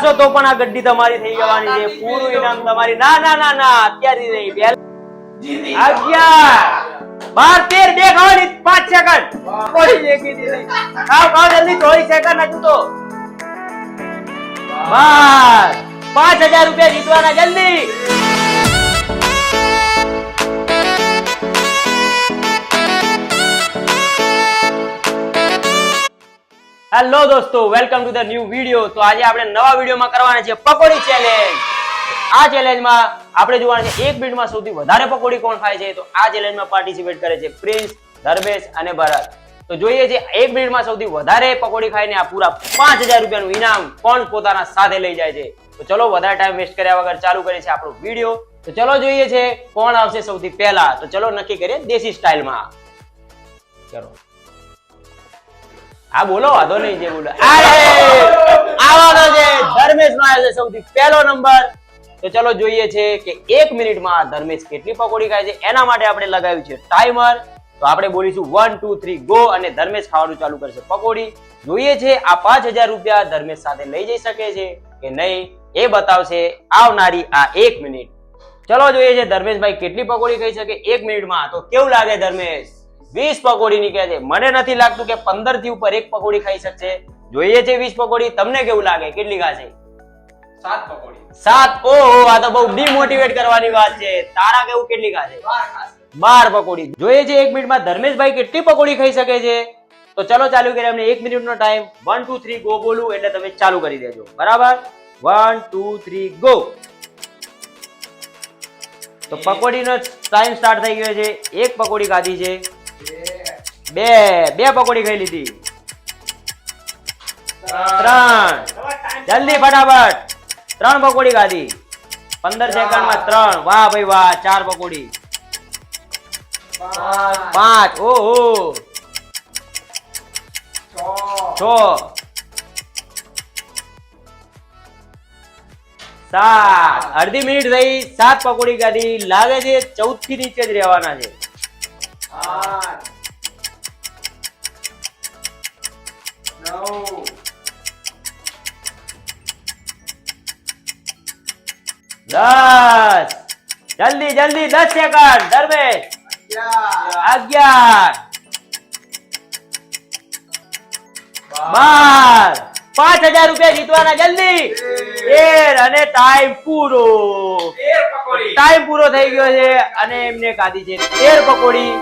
તો પણ આ ગड्डी તમારી થઈ જવાની છે પૂરું ઇનામ તમારી ના ના ના ના અત્યારે નહીં 11 12 13 બે ખાવાની 5 સેકન્ડ કોઈ લેકી દીધી ખાઓ જલ્દી 24 સેકન્ડ હજુ તો બસ 5000 રૂપિયા જીતવાના જલ્દી હેલો દોસ્તો welcome to the new video તો આજે આપણે નવા વિડિયોમાં કરવાના છે પકોડી ચેલેન્જ આ ચેલેન્જમાં આપણે જોવાના છે 1 મિનિટમાં સૌથી વધારે પકોડી કોણ ખાય છે તો આ ચેલેન્જમાં પાર્ટિસિપેટ કરે છે પ્રિન્સ ધર્મેશ અને ભરત તો જોઈએ છે 1 મિનિટમાં સૌથી વધારે પકોડી ખાઈને આ પૂરા 5000 રૂપિયાનું ઇનામ કોણ પોતાના સાથે લઈ જાય છે તો ચલો વધારે ટાઈમ વેસ્ટ કર્યા વગર ચાલુ કરીએ છે આપણો વિડિયો તો ચલો જોઈએ છે કોણ આવશે સૌથી પહેલા તો ચલો નક્કી કરીએ દેશી સ્ટાઇલમાં ચલો આ બોલો વાંધો નહીં જે બોલો અરે આવવાનો છે ધર્મેશ નો આવ્યો છે સૌથી પહેલો નંબર તો ચલો જોઈએ છે કે 1 મિનિટમાં ધર્મેશ કેટલી પકોડી ખાય છે એના માટે આપણે લગાવ્યું છે ટાઈમર તો આપણે બોલીશું 1 2 3 ગો અને ધર્મેશ ખાવાનું ચાલુ કરશે પકોડી જોઈએ છે આ 5000 રૂપિયા ધર્મેશ સાથે લઈ જઈ શકે છે કે નહીં એ બતાવશે આવનારી આ 1 મિનિટ ચલો જોઈએ છે ધર્મેશભાઈ કેટલી પકોડી ખાઈ શકે 1 મિનિટમાં તો કેવું લાગે ધર્મેશ 20 પકોડી નીકળે છે મને નથી લાગતું કે 15 થી ઉપર એક પકોડી ખાઈ શકશે જોઈએ છે 20 પકોડી તમને કેવું લાગે કેટલી ખાશે 7 પકોડી 7 ઓહો આ તો બહુ ડિમોટિવેટ કરવાની વાત છે તારા કેવું કેટલી ખાશે 12 પકોડી જોઈએ છે 1 મિનિટમાં ધર્મેશભાઈ કેટલી પકોડી ખાઈ શકે છે તો ચલો ચાલુ કરીએ આપણે 1 મિનિટનો ટાઈમ 1 2 3 ગો બોલું એટલે તમે ચાલુ કરી દેજો બરાબર 1 2 3 ગો તો પકોડીનો ટાઈમ સ્ટાર્ટ થઈ ગયો છે એક પકોડી ખાધી છે બે પકોડી ખાઈ લીધી 3 જલ્દી ફટાફટ 3 પકોડી ખાધી 15 સેકન્ડમાં 3 વાહ ભાઈ વાહ 4 પકોડી 5 ઓહો 6 7 અડધી મિનિટ થઈ 7 પકોડી ખાધી લાગે છે 14 થી નીચે જ રહેવાના છે 8 9 10 જલ્દી જલ્દી 10 સેકન્ડ ધર્મેશ 11 12 5000 રૂપિયા જીતવાના જલ્દી 13 અને ટાઈમ પૂરો ટાઈમ પૂરો થઈ ગયો છે અને એમને ખાધી છે 13 પકોડી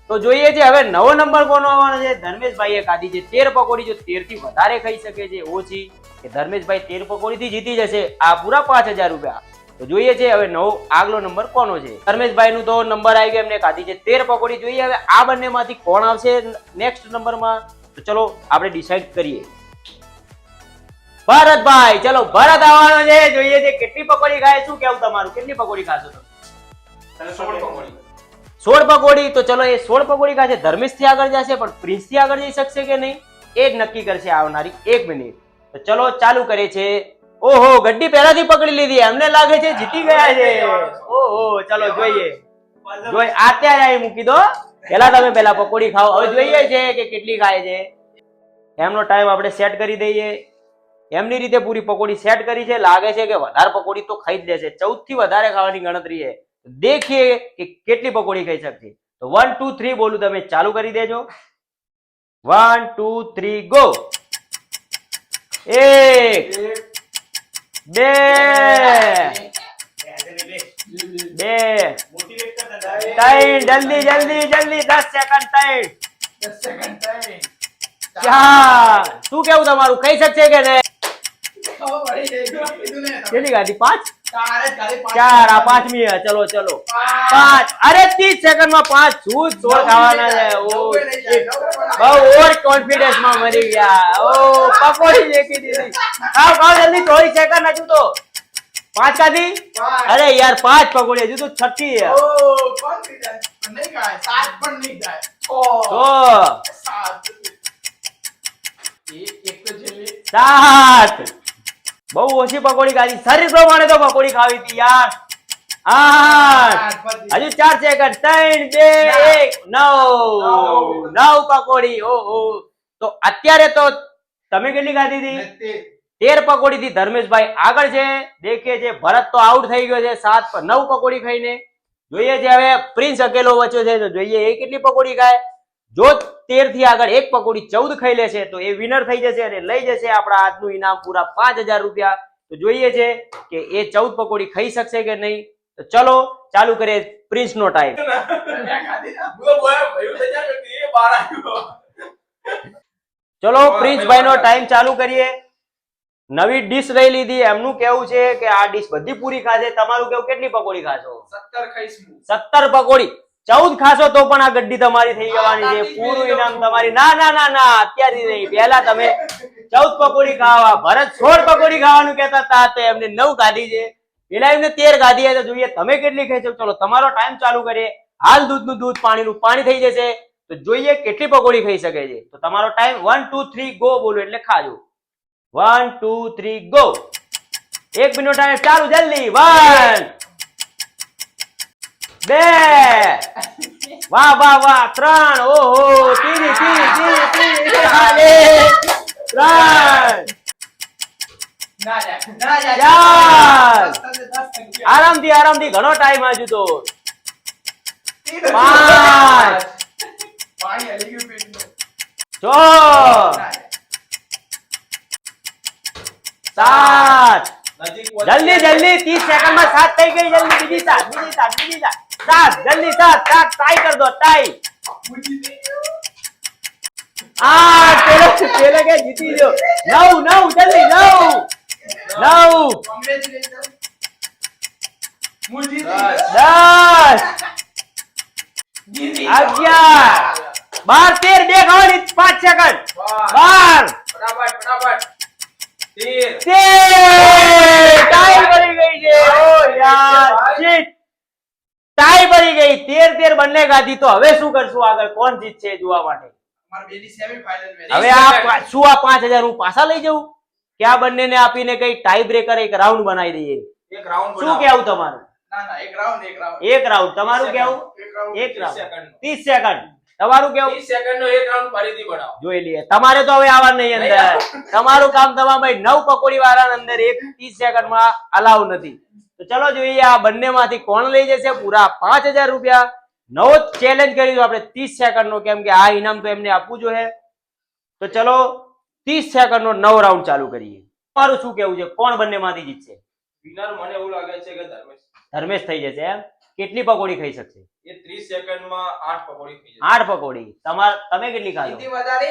તો જોઈએ છે હવે નવો નંબર કોનો આવવાનો છે ધર્મેશભાઈએ ખાધી છે 13 પકોડી જો 13 થી વધારે ખાઈ શકે છે ઓછી કે ધર્મેશભાઈ 13 પકોડી થી જીતી જશે આ પૂરા 5000 રૂપિયા તો જોઈએ છે હવે નવો આગલો નંબર કોનો છે ધર્મેશભાઈ નું તો નંબર આવી ગયો એમને ખાધી છે 13 પકોડી જોઈએ હવે આ બંનેમાંથી કોણ આવશે નેક્સ્ટ નંબરમાં તો ચલો આપણે ડિસાઈડ કરીએ ભરતભાઈ ચલો ભરત આવવાનો છે જોઈએ છે કેટલી પકોડી ખાય શું કેવું તમારું કેટલી પકોડી ખાશો તમે 16 પકોડી તો ચલો એ 16 પકોડી ખાશે ધર્મેશ થી આગળ જશે પણ પ્રિન્સ થી આગળ જઈ શકશે કે નહીં એ જ નક્કી કરશે આવનારી 1 મિનિટ તો ચલો ચાલુ કરીએ છે ઓહો ગड्डी પહેલાથી પકડી લીધી એમને લાગે છે જીતી ગયા છે ઓહો ચલો જોઈએ અત્યારે આવી મૂકી દો પહેલા પકોડી ખાઓ હવે જોઈએ છે કે કેટલી ખાય છે એમનો ટાઈમ આપણે સેટ કરી દઈએ એમની રીતે પૂરી પકોડી સેટ કરી છે લાગે છે કે વધારે પકોડી તો ખાઈ જ લેશે 14 થી વધારે ખાવાની ગણતરી છે देखिए कि કેટલી પકોડી ખાઈ શકશે તો 1 2 3 બોલું તમે ચાલુ કરી દેજો 1 2 3 ગો 1 2 જલ્દી જલ્દી જલ્દી 10 સેકન્ડ 4 શું કેવું તમારું ખાઈ શકશે કે નહીં કેટલી ગાડી 5 4 આ પાંચમી है चलो चलो 5 अरे 30 सेकंड में 5 झूठ 16 खावाना है ओ बहू ओवर कॉन्फिडेंस में मरी गया ओ पकोड़ी लेके दीदी खाओ जल्दी 24 सेकंड हजू तो 5 का दी अरे यार 5 पकोड़ी हजू तो 6 है ओ कॉन्फिडेंस नहीं खाए 7 पर नहीं खाए ओ तो 7 एक तो जल्दी 7 બહુ ઓછી પકોડી ખાધી શરીર પ્રમાણે તો પકોડી ખાવી હતી યાર 8 હજુ 4 સેકન્ડ 3 2 1 9 પકોડી ઓહો તો અત્યારે તો તમે કેટલી ખાધી હતી 13 પકોડી થી ધર્મેશભાઈ આગળ છે. દેખીએ છે ભરત તો આઉટ થઈ ગયો છે 9 પકોડી ખાઈને. જોઈએ છે હવે પ્રિન્સ અકેલો બચ્યો છે તો જોઈએ એ કેટલી પકોડી ખાય. જો 13 થી આગળ એક પકોડી 14 ખાઈ લેશે તો એ વિનર થઈ જશે અને લઈ જશે આપણા આજનું ઇનામ પૂરા 5000 રૂપિયા. તો જોઈએ છે કે એ 14 પકોડી ખાઈ શકશે કે નહીં. તો ચલો ચાલુ કરીએ પ્રિન્સ નો ટાઈમ. ચલો પ્રિન્સભાઈ નો ટાઈમ ચાલુ કરીએ. નવી ડીશ લઈ લીધી. એમનું કેવું છે કે આ ડીશ બધી પૂરી ખાશે. તમારું કેવું કેટલી પકોડી ખાશો? 17 ખાઈશું. 17 પકોડી. 14 ખાશો તો પણ આ ગड्डी તમારી થઈ જવાની છે. પૂરું ઇનામ તમારી. ના ના ના ના અત્યારથી નહીં. પહેલા તમે 14 પકોડી ખાવા. ભરત 16 પકોડી ખાવાનું કહેતા હતા તો એમને 9 ખાધી છે. પેલા એમને 13 ખાધી. તો જોઈએ તમે કેટલી ખાઈ છો. ચલો તમારો ટાઈમ ચાલુ કરીએ. હાલ દૂધનું દૂધ પાણીનું પાણી થઈ જશે. તો જોઈએ કેટલી પકોડી ખાઈ શકે છે. તો તમારો ટાઈમ 1 2 3 ગો બોલો એટલે ખાજો. 1 2 3 ગો. 1 મિનિટ ટાઈમ ચાલુ. જલ્દી. 1 2 વાહ વાહ વાહ 3 ઓહો તીરી તીરી તીરી હાલે 3 ના જાય. ચાર. 10 આરામથી આરામથી ઘણો ટાઈમ હજુ તો. 5 પાણી હલી ગયું પેટનું. 6 ના જાય. 7 જલ્દી જલ્દી 30 સેકન્ડમાં 7 થઈ ગઈ. જલ્દી બીજી 7 જલ્દી 7 ટ્રાય કર દો. ટ્રાય. પેલો કે જીતી ગયો. 9 જલ્દી 9 Congratulations. હું જીતી 10 જીતી 11 12 13 બે ખાવાની 5 સેકન્ડ 12 ફટાફટ 13 ટાઈ ભરી ગઈ છે. ઓ યાર શીટ ટાઈ ભરી ગઈ. 13 બંને ખાધી. તો હવે શું કરશું આગળ કોણ જીતશે જોવા માટે. અમાર બેની સેમી ફાઇનલ મેચ. હવે આ શું આ 5000 હું પાછા લઈ જાઉં કે આ બંનેને આપીને કઈ ટાઈ બ્રેકર એક રાઉન્ડ બનાવી દઈએ. એક રાઉન્ડ શું કેવું તમારું? ના એક રાઉન્ડ એક રાઉન્ડ તમારું કેવું? એક રાઉન્ડ 30 સેકન્ડ તમારું કેવું? 30 સેકન્ડનો એક રાઉન્ડ ફરીથી બનાવો. જોઈ લઈએ. તમારે તો હવે આવવાનું નહીં અંદર. તમારું કામ ભાઈ 9 પકોડી વાળા અંદર એક 30 સેકન્ડમાં અલાઉ નથી. તો ચલો જોઈએ આ બંનેમાંથી કોણ લઈ જશે પૂરા 5000 રૂપિયા. નવો ચેલેન્જ કરીશું આપણે 30 સેકન્ડનો કેમ કે આ ઇનામ તો એમને આપવું જોઈએ. તો ચલો 30 સેકન્ડનો નવો રાઉન્ડ ચાલુ કરીએ. તમારું શું કેવું છે કોણ બંનેમાંથી જીતશે? વિનર મને એવું લાગે છે કે ધર્મેશ થઈ જશે એમ. કેટલી પકોડી ખાઈ શકશે? એ 30 સેકન્ડમાં 8 પકોડી ખાઈ જશે. 8 પકોડી. તમે કેટલી ખાશો? સૌથી વધારે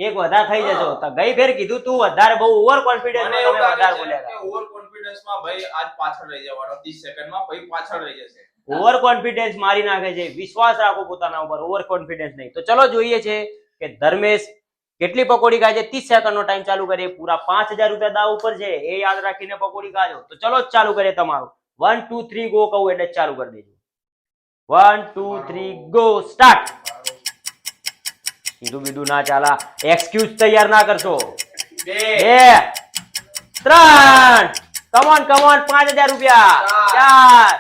એક વધારે થઈ જશો. તો ગઈ ફેર કીધું તું વધારે બહુ ઓવર કોન્ફિડન્સ મને માં એવું તમે લાગે વધારે છે બોલ્યા કે ઓવર કોન્ફિડન્સમાં ભાઈ આજ પાછળ રહી જવાનો 30 સેકન્ડમાં ભાઈ પાછળ રહી જશે. ઓવર કોન્ફિડન્સ મારી નાખે છે. વિશ્વાસ રાખો પોતાના ઉપર. ઓવર કોન્ફિડન્સ નહીં. તો ચલો જોઈએ છે કે ધર્મેશ કેટલી પકોડી ખાય છે. 30 સેકન્ડ નો ટાઈમ ચાલુ કરીએ. પૂરા 5000 રૂપિયા દાવ ઉપર છે. એ યાદ રાખીને પકોડી ખાજો. તો ચલો ચાલુ કરીએ તમારું 1 2 3 ગો કહું એટલે ચાલુ કરી દેજો. 1 2 3 ગો સ્ટાર્ટ. સીધું બીધું ના ચાલા. એક્સક્યુઝ તૈયાર ના કરશો. 2 3 કમોન 5000 રૂપિયા. 4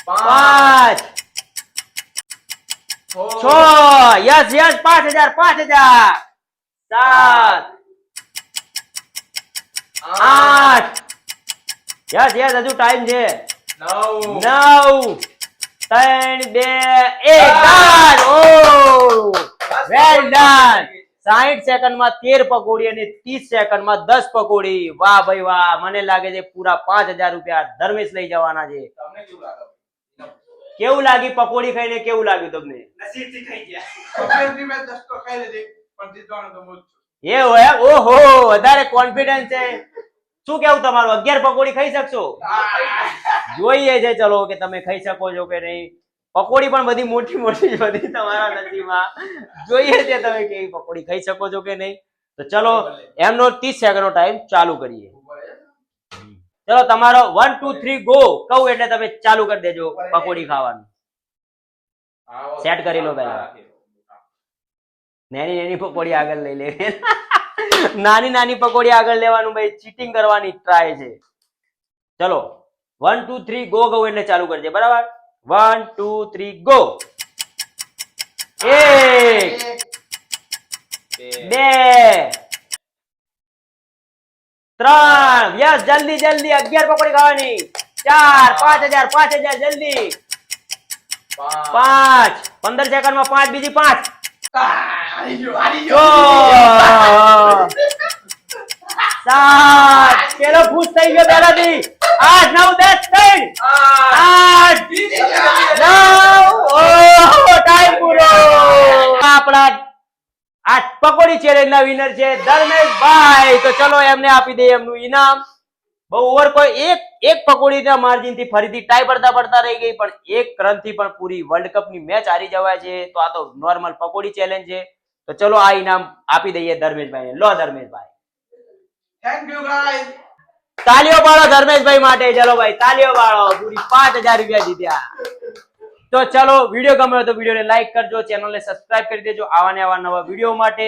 5 6 યસ 5000 7 8 યસ હજુ ટાઈમ છે. 9 3 2 1 ઓ વેલ ડન. 60 સેકન્ડમાં 13 પકોડી અને 30 સેકન્ડમાં 10 પકોડી. વાહ ભાઈ વાહ. મને લાગે છે પૂરા 5000 રૂપિયા ધર્મેશ લઈ જવાના છે. તમને કેવું લાગે? કેવું લાગી પકોડી ખાઈને? કેવું લાગ્યું તમને? નસીબથી ખાઈ ગયા. પકોડી મેં 10 તો ખાઈ લીધી પણ જીતવાનું તો હું જ છું. એ હોય ઓહો વધારે કોન્ફિડન્સ છે. શું કેવું તમારું? 11 પકોડી ખાઈ શકશો? જોઈએ છે ચલો કે તમે ખાઈ શકો છો કે નહીં. પકોડી પણ બધી મોટી મોટી જ બધી તમારા નસીબમાં. જોઈએ છે તમે કેવી પકોડી ખાઈ શકો છો કે નહીં. તો ચલો એમનો 30 સેકન્ડનો ટાઈમ ચાલુ કરીએ. ચલો તમારો 1 2 3 ગો કહું એટલે તમે ચાલુ કરી દેજો પકોડી ખાવાનું. સેટ કરી લો પહેલા. નાની પકોડી આગળ લઈ લે. નાની પકોડી આગળ લેવાનું ભાઈ. ચીટિંગ કરવાની ટ્રાય છે. ચલો 1 2 3 ગો કહું એટલે ચાલુ કરજે. બરાબર 1 2 3 ગો. 1 2 3 યસ જલ્દી જલ્દી 11 પકોડી ખાવાની 4 5000 જલ્દી 5 15 સેકન્ડમાં 5 બીજી 5 હારી ગયો 7 પેલો ખુશ થઈ ગયો પહેલાથી 8 9 10 8 9 ટાઈમ પૂરો આપણા આ પકોડી ચેલેન્જ ના વિનર છે ધર્મેશભાઈ. તો ચલો એમને આપી દઈએ એમનું ઇનામ. બહુ ઓવર કોઈ એક પકોડીના માર્જિન થી ફરીથી ટાઈ પડતા રહી ગઈ, પણ એક રન થી પણ પૂરી વર્લ્ડ કપ ની મેચ હારી જવાય છે. તો આ તો નોર્મલ પકોડી ચેલેન્જ છે. તો ચલો આ ઇનામ આપી દઈએ ધર્મેશભાઈને. લો ધર્મેશભાઈ, થેન્ક યુ ગાઈસ. તાલીઓ પાડો ધર્મેશભાઈ માટે. ચલો ભાઈ તાલીઓ પાડો. પૂરી 5000 રૂપિયા જીત્યા. તો ચલો, વિડીયો ગમ્યો તો વિડીયોને લાઈક કરજો, ચેનલને સબસ્ક્રાઇબ કરી દેજો. આવા ને આવા નવા વિડીયો માટે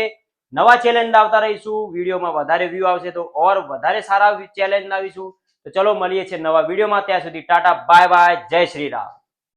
નવા ચેલેન્જ આવતા રહીશું. વિડીયોમાં વધારે વ્યૂ આવશે તો ઓર વધારે સારા ચેલેન્જ લાવીશું. તો ચલો મળીએ છીએ નવા વિડીયોમાં. ત્યાં સુધી ટાટા બાય બાય, જય શ્રી રામ.